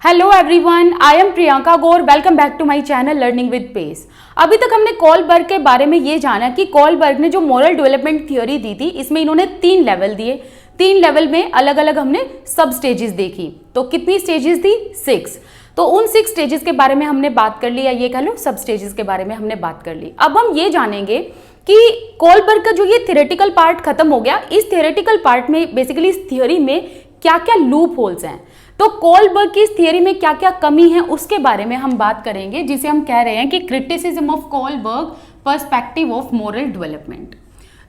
Hello everyone, I am Priyanka Gaur. Welcome back to my channel learning with pace. अभी तक हमने Kohlberg के बारे में ये जाना कि कोलबर्ग ने जो मोरल डेवलपमेंट थ्योरी दी थी, इसमें इन्होंने 3 लेवल दिए। 3 लेवल में अलग अलग हमने सब स्टेजेस देखी। तो कितनी स्टेजेस थी? 6। तो उन 6 स्टेजेस के बारे में हमने बात कर ली, या ये कह लो सब स्टेजेस के बारे में हमने बात कर ली। अब हम ये जानेंगे कि कोलबर्ग का जो ये थ्योरेटिकल पार्ट खत्म हो गया, इस थ्योरेटिकल पार्ट में बेसिकली इस थ्योरी में क्या क्या लूप होल्स हैं, तो कोलबर्ग की इस थियरी में क्या क्या कमी है उसके बारे में हम बात करेंगे, जिसे हम कह रहे हैं कि criticism of Kohlberg perspective of moral development.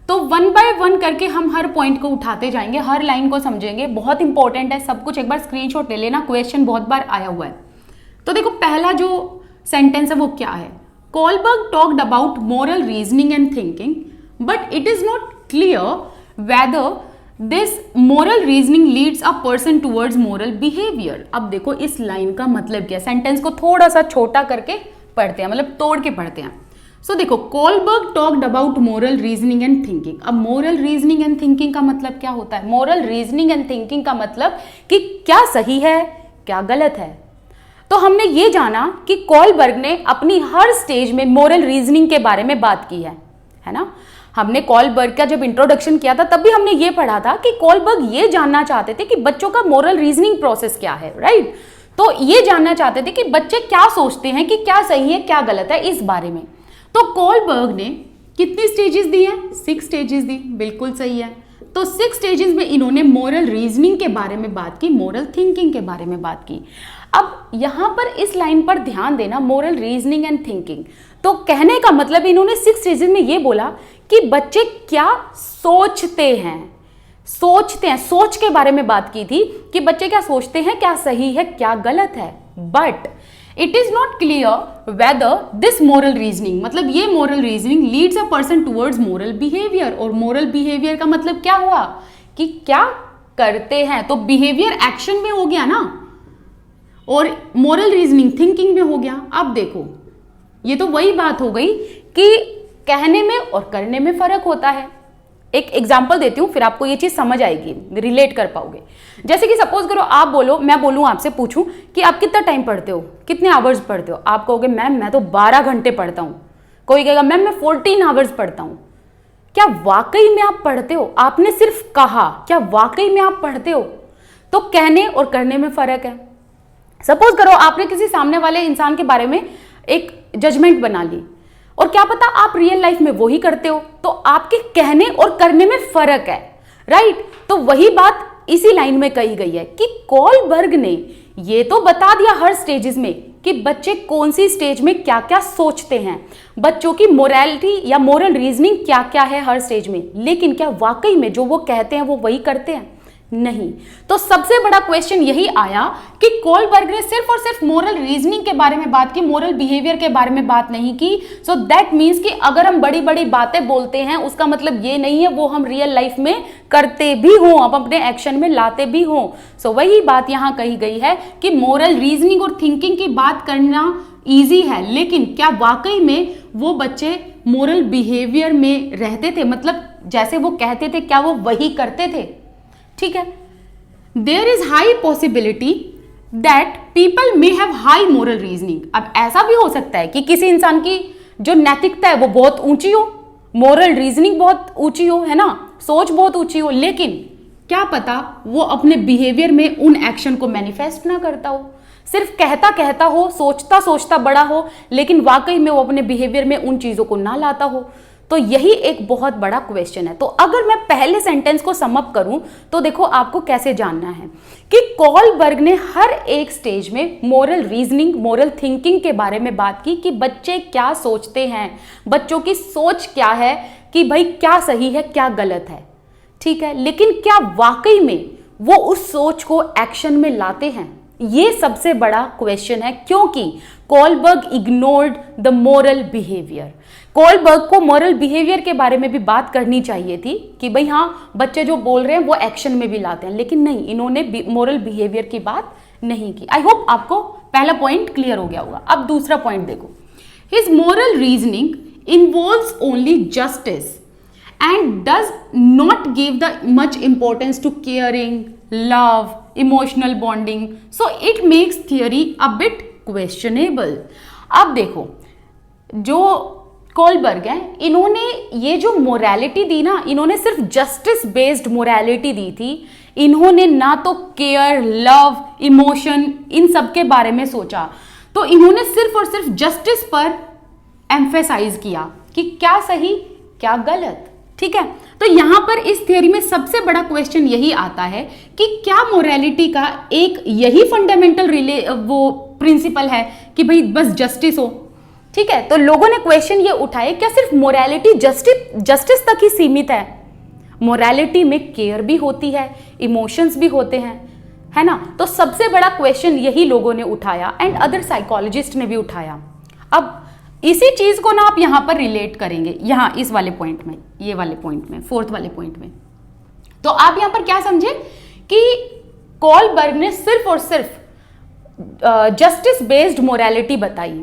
तो 1 बाय 1 करके हम हर पॉइंट को उठाते जाएंगे, हर लाइन को समझेंगे। बहुत इंपॉर्टेंट है, सब कुछ एक बार स्क्रीनशॉट ले लेना, क्वेश्चन बहुत बार आया हुआ है। तो देखो, पहला जो सेंटेंस है वो क्या है? Kohlberg talked about moral reasoning and thinking, but it is not clear whether this moral reasoning leads a person towards moral behaviour. अब देखो इस लाइन का मतलब क्या है, सेंटेंस को थोड़ा सा छोटा करके पढ़ते हैं, मतलब तोड़ के पढ़ते हैं। सो देखो, Kohlberg talked about moral reasoning and thinking. अब मोरल रीजनिंग एंड थिंकिंग का मतलब क्या होता है? मोरल रीजनिंग एंड थिंकिंग का मतलब कि क्या सही है, क्या गलत है। तो हमने ये जाना कि कोलबर्ग ने अपनी हर स्टेज में मोरल रीजनिंग के बारे में बात की है ना। हमने कोलबर्ग का जब इंट्रोडक्शन किया था तब भी हमने ये पढ़ा था कि कोलबर्ग ये जानना चाहते थे कि बच्चों का मोरल रीजनिंग प्रोसेस क्या है, राइट। तो ये जानना चाहते थे कि बच्चे क्या सोचते हैं, कि क्या सही है क्या गलत है, इस बारे में। तो कोलबर्ग ने कितनी स्टेजेस दी है? 6 स्टेजेस दी, बिल्कुल सही है। तो 6 स्टेजेस में इन्होंने मोरल रीजनिंग के बारे में बात की, मोरल थिंकिंग के बारे में बात की। अब यहां पर इस लाइन पर ध्यान देना, मोरल रीजनिंग एंड थिंकिंग। तो कहने का मतलब इन्होंने 6 स्टेजेस में ये बोला कि बच्चे क्या सोचते हैं, सोच के बारे में बात की थी कि बच्चे क्या सोचते हैं, क्या सही है क्या गलत है। But it is not clear whether this moral reasoning, मतलब ये moral reasoning leads a person towards moral behaviour. और मोरल बिहेवियर का मतलब क्या हुआ कि क्या करते हैं, तो बिहेवियर एक्शन में हो गया ना, और मोरल रीजनिंग थिंकिंग में हो गया। अब देखो, ये तो वही बात हो गई कि कहने में और करने में फर्क होता है। एक एग्जांपल देती हूं, फिर आपको ये चीज समझ आएगी, रिलेट कर पाओगे। जैसे कि सपोज करो आप बोलो, मैं बोलूं आपसे, पूछूं कि आप कितना टाइम पढ़ते हो, कितने आवर्स पढ़ते हो। आप कहोगे मैम मैं तो 12 घंटे पढ़ता हूं। कोई कहेगा मैम मैं 14 आवर्स पढ़ता हूं। क्या वाकई में आप पढ़ते हो? आपने सिर्फ कहा, क्या वाकई में आप पढ़ते हो? तो कहने और करने में फर्क है। सपोज करो आपने किसी सामने वाले इंसान के बारे में एक जजमेंट बना ली, और क्या पता आप रियल लाइफ में वो ही करते हो, तो आपके कहने और करने में फर्क है, राइट। तो वही बात इसी लाइन में कही गई है कि कोलबर्ग ने ये तो बता दिया हर स्टेजेस में कि बच्चे कौन सी स्टेज में क्या क्या सोचते हैं, बच्चों की मोरालिटी या मोरल रीजनिंग क्या क्या है हर स्टेज में, लेकिन क्या वाकई में जो वो कहते हैं वो वही करते हैं? नहीं। तो सबसे बड़ा क्वेश्चन यही आया कि कोलबर्ग ने सिर्फ और सिर्फ मोरल रीजनिंग के बारे में बात की, मोरल बिहेवियर के बारे में बात नहीं की। सो दैट मीन्स कि अगर हम बड़ी बड़ी बातें बोलते हैं उसका मतलब ये नहीं है वो हम रियल लाइफ में करते भी हों, अब अपने एक्शन में लाते भी हों। सो वही बात यहां कही गई है कि मोरल रीजनिंग और थिंकिंग की बात करना ईजी है, लेकिन क्या वाकई में वो बच्चे मोरल बिहेवियर में रहते थे, मतलब जैसे वो कहते थे क्या वो वही करते थे? ठीक है। There is high possibility that people may have high moral reasoning. अब ऐसा भी हो सकता है कि किसी इंसान की जो नैतिकता है वो बहुत ऊंची हो, मोरल रीजनिंग बहुत ऊंची हो, है ना, सोच बहुत ऊंची हो, लेकिन क्या पता वो अपने बिहेवियर में उन एक्शन को मैनिफेस्ट ना करता हो, सिर्फ कहता कहता हो, सोचता सोचता बड़ा हो, लेकिन वाकई में वो अपने बिहेवियर में उन चीजों को ना लाता हो। तो यही एक बहुत बड़ा क्वेश्चन है। तो अगर मैं पहले सेंटेंस को सम अप करूं तो देखो आपको कैसे जानना है कि कोलबर्ग ने हर एक स्टेज में मोरल रीजनिंग, मोरल थिंकिंग के बारे में बात की कि बच्चे क्या सोचते हैं, बच्चों की सोच क्या है, कि भाई क्या सही है क्या गलत है, ठीक है, लेकिन क्या वाकई में वो उस सोच को एक्शन में लाते हैं? ये सबसे बड़ा क्वेश्चन है, क्योंकि Kohlberg ignored the moral behaviour. Kohlberg को मोरल बिहेवियर के बारे में भी बात करनी चाहिए थी कि भाई हाँ बच्चे जो बोल रहे हैं वो एक्शन में भी लाते हैं, लेकिन नहीं, इन्होंने मोरल बिहेवियर की बात नहीं की। आई होप आपको पहला पॉइंट क्लियर हो गया होगा। अब दूसरा पॉइंट देखो, his moral reasoning involves only justice and does not give the much importance to caring, love, emotional bonding, so it makes theory a bit questionable. अब देखो, जो कोलबर्ग हैं, इन्होंने ये जो मोरालिटी दी ना, इन्होंने सिर्फ जस्टिस बेस्ड मोरालिटी दी थी। इन्होंने ना तो केयर, लव, इमोशन, इन सब के बारे में सोचा, तो इन्होंने सिर्फ और सिर्फ जस्टिस पर एम्फेसाइज किया कि क्या सही क्या गलत। ठीक है, तो यहां पर इस थियरी में सबसे बड़ा क्वेश्चन यही आता है कि क्या मोरालिटी का एक यही फंडामेंटल वो प्रिंसिपल है कि भाई बस जस्टिस हो। ठीक है, तो लोगों ने क्वेश्चन ये उठाए, क्या सिर्फ मोरालिटी जस्टिस तक ही सीमित है? मोरालिटी में केयर भी होती है, इमोशंस भी होते हैं, है ना। तो सबसे बड़ा क्वेश्चन यही लोगों ने उठाया एंड अदर साइकोलॉजिस्ट ने भी उठाया। अब इसी चीज को ना आप यहां पर रिलेट करेंगे, यहां इस वाले पॉइंट में, ये वाले पॉइंट में, फोर्थ वाले पॉइंट में। तो आप यहां पर क्या समझे कि कोलबर्ग ने सिर्फ और सिर्फ जस्टिस बेस्ड मोरालिटी बताई,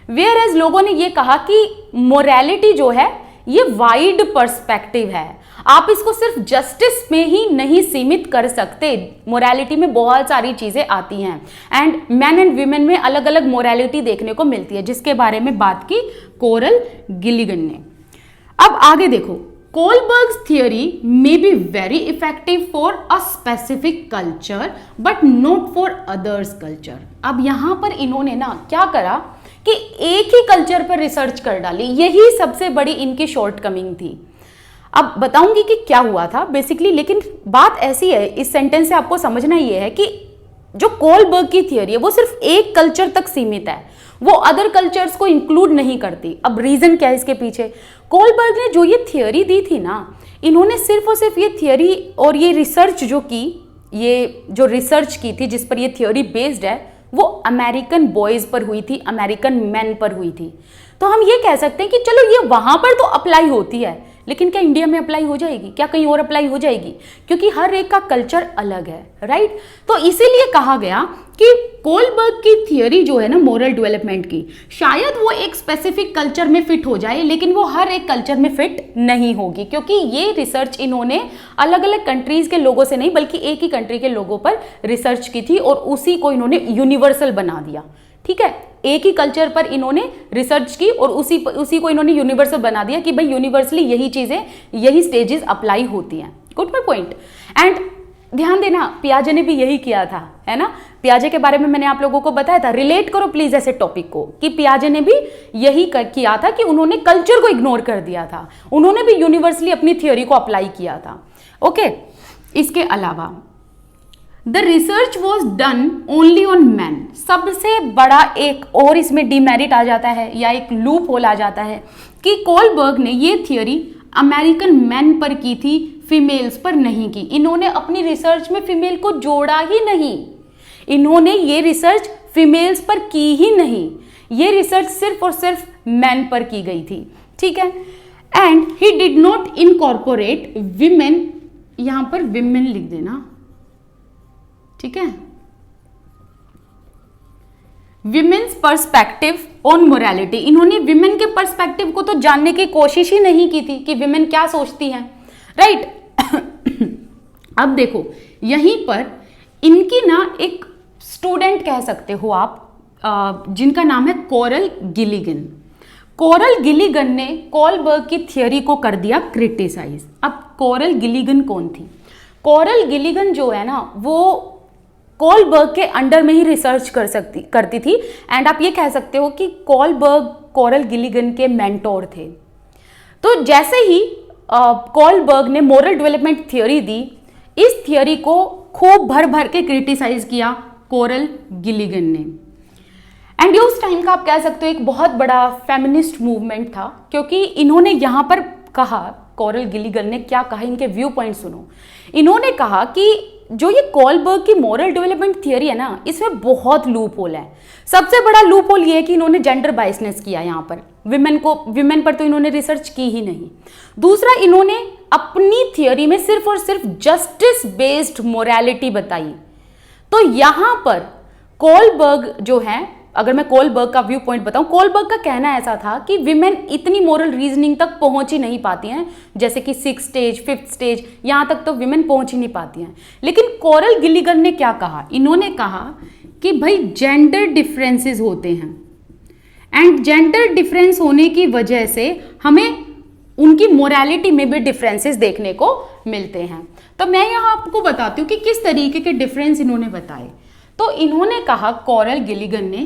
वेयर एज लोगों ने ये कहा कि मोरालिटी जो है ये वाइड पर्सपेक्टिव है, आप इसको सिर्फ जस्टिस में ही नहीं सीमित कर सकते। मोरालिटी में बहुत सारी चीजें आती हैं एंड मैन एंड वीमेन में अलग अलग मोरालिटी देखने को मिलती है, जिसके बारे में बात की कोरल गिलिगन ने। अब आगे देखो, Kohlberg's theory may be very effective for a specific culture but not for others culture. अब यहां पर इन्होंने ना क्या करा कि एक ही कल्चर पर रिसर्च कर डाली, यही सबसे बड़ी इनकी शॉर्टकमिंग थी। अब बताऊंगी कि क्या हुआ था बेसिकली, लेकिन बात ऐसी है, इस सेंटेंस से आपको समझना ये है कि जो कोलबर्ग की थियरी है वो सिर्फ एक कल्चर तक सीमित है, वो अदर कल्चर्स को इंक्लूड नहीं करती। अब रीजन क्या है इसके पीछे? कोलबर्ग ने जो ये थियरी दी थी ना, इन्होंने सिर्फ और सिर्फ ये थियरी और ये रिसर्च जो की, ये जो रिसर्च की थी जिस पर ये थियरी बेस्ड है, वो अमेरिकन बॉयज पर हुई थी, अमेरिकन मैन पर हुई थी। तो हम ये कह सकते हैं कि चलो ये वहां पर तो अप्लाई होती है, लेकिन क्या इंडिया में अप्लाई हो जाएगी? क्या कहीं और अप्लाई हो जाएगी? क्योंकि हर एक का कल्चर अलग है, राइट। तो इसीलिए कहा गया कि कोलबर्ग की थियरी जो है ना मोरल डेवलपमेंट की, शायद वो एक स्पेसिफिक कल्चर में फिट हो जाए, लेकिन वो हर एक कल्चर में फिट नहीं होगी, क्योंकि ये रिसर्च इन्होंने अलग अलग कंट्रीज के लोगों से नहीं बल्कि एक ही कंट्री के लोगों पर रिसर्च की थी और उसी को इन्होंने यूनिवर्सल बना दिया। ठीक है, एक ही कल्चर पर इन्होंने रिसर्च की और उसी को इन्होंने यूनिवर्सल बना दिया कि भाई यूनिवर्सली यही चीजें, यही स्टेजेस अप्लाई होती हैं। Good my point. एंड ध्यान देना, पियाजे ने भी यही किया था, है ना। पियाजे के बारे में मैंने आप लोगों को बताया था, रिलेट करो प्लीज ऐसे टॉपिक को, कि पियाजे ने भी यही किया था कि उन्होंने कल्चर को इग्नोर कर दिया था, उन्होंने भी यूनिवर्सली अपनी थियोरी को अप्लाई किया था। ओके, इसके अलावा the research was done only on man. सबसे बड़ा एक और इसमें डिमेरिट आ जाता है या एक लूप होल आ जाता है कि कोलबर्ग ने ये थियोरी अमेरिकन मैन पर की थी, फीमेल्स पर नहीं की। इन्होंने अपनी रिसर्च में फीमेल को जोड़ा ही नहीं, इन्होंने ये रिसर्च फीमेल्स पर की ही नहीं, ये रिसर्च सिर्फ और सिर्फ मैन पर की गई थी। ठीक है, and he did not incorporate women, यहां पर विमेन लिख देना, ठीक है, विमेन्स पर्सपेक्टिव ऑन मोरालिटी। इन्होंने विमेन के पर्सपेक्टिव को तो जानने की कोशिश ही नहीं की थी कि विमेन क्या सोचती हैं, राइट। अब देखो, यहीं पर इनकी ना एक स्टूडेंट कह सकते हो आप, जिनका नाम है कोरल गिलिगन। कोरल गिलिगन ने कोलबर्ग की थियरी को कर दिया क्रिटिसाइज। अब कोरल गिलिगन कौन थी? कोरल गिलिगन जो है ना, वो कोलबर्ग के अंडर में ही रिसर्च करती थी एंड आप ये कह सकते हो कि कोलबर्ग कोरल गिलिगन के मेंटोर थे। तो जैसे ही कोलबर्ग ने मोरल डेवलपमेंट थियोरी दी, इस थियोरी को खूब भर भर के क्रिटिसाइज किया कोरल गिलिगन ने। एंड ये उस टाइम का आप कह सकते हो एक बहुत बड़ा फेमिनिस्ट मूवमेंट था, क्योंकि इन्होंने यहां पर कहा, कोरल गिलिगन ने क्या कहा, इनके व्यू पॉइंट सुनो। इन्होंने कहा कि जो ये कोलबर्ग की मोरल डेवलपमेंट थियरी है ना, इसमें बहुत लूप होल है। सबसे बड़ा लूप होल ये है कि इन्होंने जेंडर बायसनेस किया यहाँ पर, विमेन पर तो इन्होंने रिसर्च की ही नहीं। दूसरा, इन्होंने अपनी थियरी में सिर्फ और सिर्फ जस्टिस बेस्ड मोरालिटी बताई। तो यहाँ पर कोलबर्ग जो है अगर मैं कोलबर्ग का व्यू पॉइंट बताऊं, कोलबर्ग का कहना ऐसा था कि विमेन इतनी मोरल रीजनिंग तक पहुंच ही नहीं पाती हैं, जैसे कि 6th स्टेज 5th स्टेज, यहां तक तो विमेन पहुंच ही नहीं पाती हैं। लेकिन कोरल गिलिगन ने क्या कहा, इन्होंने कहा कि भाई जेंडर डिफरेंसेस होते हैं एंड जेंडर डिफरेंस होने की वजह से हमें उनकी मोरालिटी में भी डिफरेंसेस देखने को मिलते हैं। तो मैं यहाँ आपको बताती हूँ कि किस तरीके के डिफरेंस इन्होंने बताए। तो इन्होंने कहा, कोरल गिलिगन ने,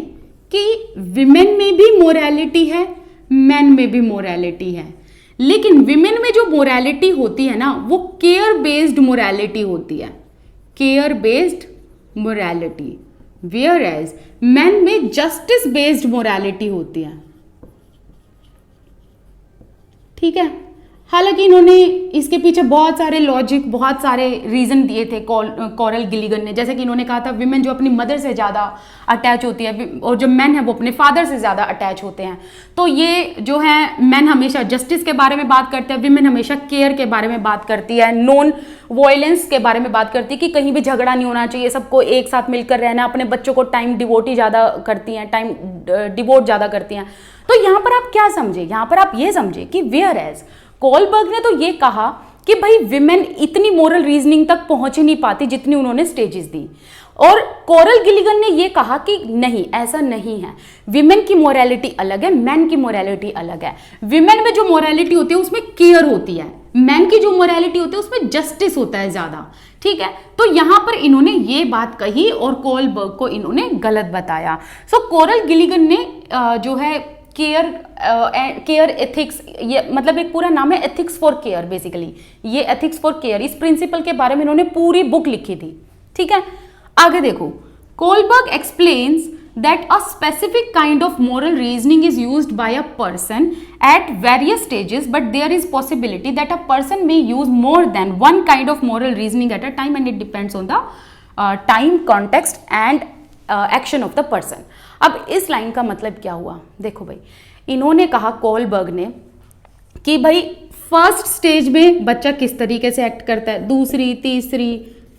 कि विमेन में भी मोरालिटी है, मैन में भी मोरालिटी है, लेकिन विमेन में जो मोरालिटी होती है ना, वो केयर बेस्ड मोरालिटी होती है, care based morality, whereas man में जस्टिस बेस्ड मोरालिटी होती है। ठीक है, हालांकि इन्होंने इसके पीछे बहुत सारे लॉजिक, बहुत सारे रीजन दिए थे कोरल गिलिगन ने। जैसे कि इन्होंने कहा था विमेन जो अपनी मदर से ज़्यादा अटैच होती है और जो मैन है वो अपने फादर से ज़्यादा अटैच होते हैं। तो ये जो है, मैन हमेशा जस्टिस के बारे में बात करते हैं, विमेन हमेशा केयर के बारे में बात करती है, नॉन वायलेंस के बारे में बात करती है कि कहीं भी झगड़ा नहीं होना चाहिए, सबको एक साथ मिलकर रहना, अपने बच्चों को टाइम डिवोट ही ज़्यादा करती हैं, टाइम डिवोट ज़्यादा करती हैं। तो यहाँ पर आप क्या समझे, यहाँ पर आप ये समझे कि वेयर एज कोलबर्ग ने तो ये कहा कि भाई विमेन इतनी मोरल रीजनिंग तक पहुंच ही नहीं पाती जितनी उन्होंने स्टेजेस दी, और कोरल गिलिगन ने ये कहा कि नहीं, ऐसा नहीं है, विमेन की मोरालिटी अलग है, मैन की मोरालिटी अलग है। विमेन में जो मोरालिटी होती है उसमें केयर होती है, मैन की जो मोरालिटी होती है उसमें जस्टिस होता है ज्यादा। ठीक है, तो यहां पर इन्होंने ये बात कही और कोलबर्ग को इन्होंने गलत बताया। सो कोरल गिलिगन ने जो है केयर एथिक्स, ये मतलब एक पूरा नाम है एथिक्स फॉर केयर, बेसिकली ये एथिक्स फॉर केयर, इस प्रिंसिपल के बारे में इन्होंने पूरी बुक लिखी थी। ठीक है, आगे देखो, Kohlberg explains that a specific kind of moral reasoning is used by a person at various stages, but there is possibility that a person may use more than one kind of moral reasoning at a time, and it depends on the time, context and action of the person. अब इस line का मतलब क्या हुआ, देखो भाई, इन्होंने कहा कोलबर्ग ने कि भाई फर्स्ट स्टेज में बच्चा किस तरीके से एक्ट करता है, दूसरी, तीसरी,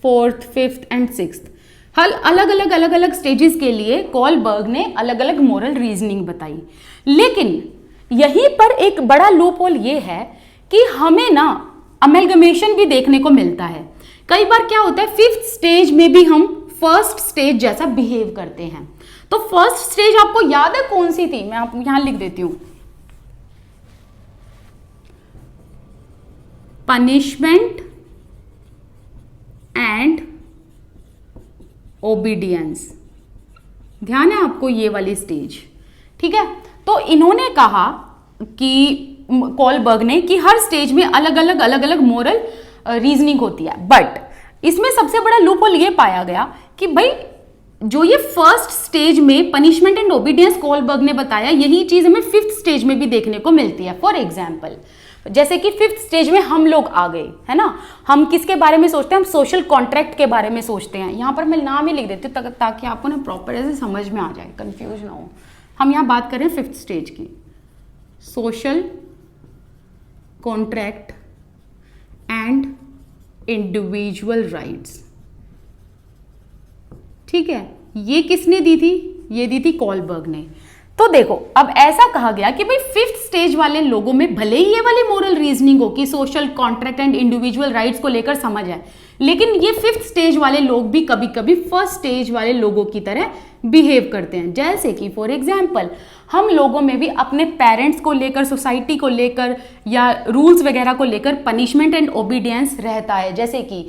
4th, 5th एंड 6th, अलग अलग स्टेजेस के लिए कोलबर्ग ने अलग अलग मोरल रीजनिंग बताई। लेकिन यहीं पर एक बड़ा लूप होल ये है कि हमें ना अमेलगमेशन भी देखने को मिलता है। कई बार क्या होता है, 5th स्टेज में भी हम फर्स्ट स्टेज जैसा बिहेव करते हैं। तो फर्स्ट स्टेज आपको याद है कौन सी थी, मैं आपको यहां लिख देती हूं, पनिशमेंट एंड ओबीडियंस। ध्यान है आपको ये वाली स्टेज। ठीक है, तो इन्होंने कहा कि कोलबर्ग ने कि हर स्टेज में अलग अलग मोरल रीजनिंग होती है, बट इसमें सबसे बड़ा लूपहोल ये पाया गया कि भाई जो ये फर्स्ट स्टेज में पनिशमेंट एंड ओबीडियंस कोलबर्ग ने बताया, यही चीज हमें 5th स्टेज में भी देखने को मिलती है। फॉर एग्जाम्पल, जैसे कि 5th स्टेज में हम लोग आ गए, है ना, हम किसके बारे में सोचते हैं, हम सोशल कॉन्ट्रैक्ट के बारे में सोचते हैं। यहाँ पर मैं नाम ही लिख देती हूँ ताकि आपको ना प्रॉपर ऐसे समझ में आ जाए, कंफ्यूज ना हो। हम यहाँ बात कर रहे हैं 5th स्टेज की, social contract and individual rights. ठीक है, ये किसने दी थी, ये दी थी कोलबर्ग ने। तो देखो, अब ऐसा कहा गया कि भाई 5th स्टेज वाले लोगों में भले ही ये वाली मोरल रीजनिंग हो कि social contract and individual rights को लेकर समझ है, लेकिन ये 5th स्टेज वाले लोग भी कभी कभी फर्स्ट स्टेज वाले लोगों की तरह बिहेव करते हैं। जैसे कि फॉर एग्जाम्पल, हम लोगों में भी अपने पेरेंट्स को लेकर, सोसाइटी को लेकर या रूल्स वगैरह को लेकर पनिशमेंट एंड ओबीडियंस रहता है। जैसे कि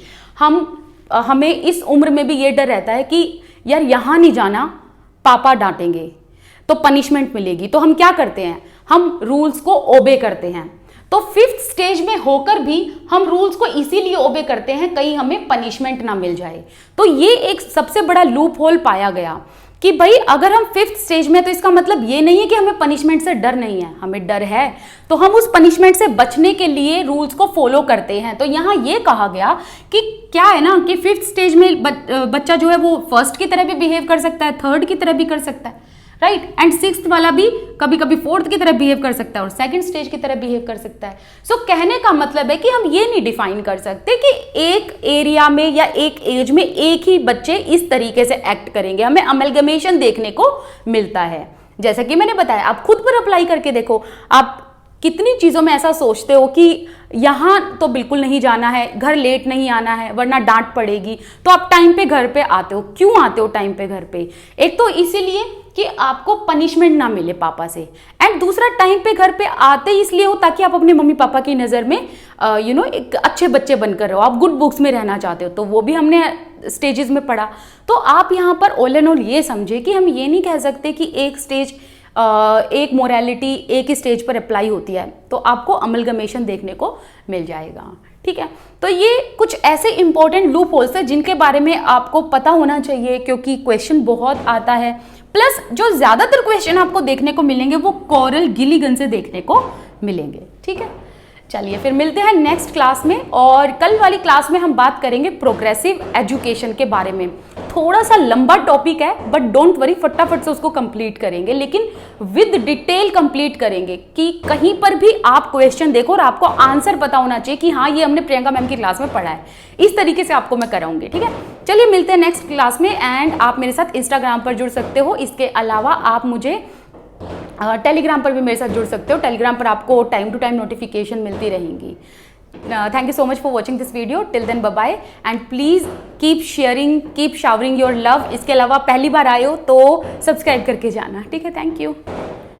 हमें इस उम्र में भी ये डर रहता है कि यार यहाँ नहीं जाना, पापा डांटेंगे तो पनिशमेंट मिलेगी, तो हम क्या करते हैं, हम रूल्स को ओबे करते हैं। तो 5th स्टेज में होकर भी हम रूल्स को इसीलिए ओबे करते हैं कहीं हमें पनिशमेंट ना मिल जाए। तो ये एक सबसे बड़ा लूप होल पाया गया कि भाई अगर हम 5th स्टेज में, तो इसका मतलब ये नहीं है कि हमें पनिशमेंट से डर नहीं है, हमें डर है, तो हम उस पनिशमेंट से बचने के लिए रूल्स को फॉलो करते हैं। तो यहाँ ये कहा गया कि क्या है ना कि 5th स्टेज में बच्चा जो है वो फर्स्ट की तरह भी बिहेव कर सकता है, 3rd की तरह भी कर सकता है, राइट। एंड सिक्स्थ वाला भी कभी कभी फोर्थ की तरह बिहेव कर सकता है और सेकंड स्टेज की तरह बिहेव कर सकता है। सो कहने का मतलब है कि हम ये नहीं डिफाइन कर सकते कि एक एरिया में या एक एज में एक ही बच्चे इस तरीके से एक्ट करेंगे, हमें अमलगमेशन देखने को मिलता है। जैसा कि मैंने बताया, आप खुद पर अप्लाई करके देखो, आप कितनी चीज़ों में ऐसा सोचते हो कि यहाँ तो बिल्कुल नहीं जाना है, घर लेट नहीं आना है वरना डांट पड़ेगी, तो आप टाइम पे घर पे आते हो। क्यों आते हो टाइम पे घर पे? एक तो इसीलिए कि आपको पनिशमेंट ना मिले पापा से, एंड दूसरा टाइम पे घर पे आते इसलिए हो ताकि आप अपने मम्मी पापा की नज़र में एक अच्छे बच्चे बनकर रहो, आप गुड बुक्स में रहना चाहते हो, तो वो भी हमने स्टेजेस में पढ़ा। तो आप यहाँ पर ऑल एंड ऑल ये समझे कि हम ये नहीं कह सकते कि एक स्टेज एक मोरालिटी एक ही स्टेज पर अप्लाई होती है, तो आपको अमलगमेशन देखने को मिल जाएगा। ठीक है, तो ये कुछ ऐसे इंपॉर्टेंट लूप होल्स हैं जिनके बारे में आपको पता होना चाहिए, क्योंकि क्वेश्चन बहुत आता है। प्लस जो ज्यादातर क्वेश्चन आपको देखने को मिलेंगे वो कॉरल गिलिगन से देखने को मिलेंगे। ठीक है, चलिए फिर मिलते हैं नेक्स्ट क्लास में, और कल वाली क्लास में हम बात करेंगे प्रोग्रेसिव एजुकेशन के बारे में। थोड़ा सा लंबा टॉपिक है बट डोंट वरी, फटाफट से उसको कंप्लीट करेंगे, लेकिन विद डिटेल कंप्लीट करेंगे कि कहीं पर भी आप क्वेश्चन देखो और आपको आंसर पता होना चाहिए कि हाँ ये हमने प्रियंका मैम की क्लास में पढ़ा है। इस तरीके से आपको मैं कराऊंगी। ठीक है, चलिए मिलते हैं नेक्स्ट क्लास में। एंड आप मेरे साथ इंस्टाग्राम पर जुड़ सकते हो, इसके अलावा आप मुझे टेलीग्राम पर भी मेरे साथ जुड़ सकते हो। टेलीग्राम पर आपको टाइम टू टाइम नोटिफिकेशन मिलती रहेंगी। Thank you so much for watching this video. Till then, bye bye, and please keep sharing, keep showering your love. इसके अलावा पहली बार आए हो तो सब्सक्राइब करके जाना। ठीक है, थैंक यू।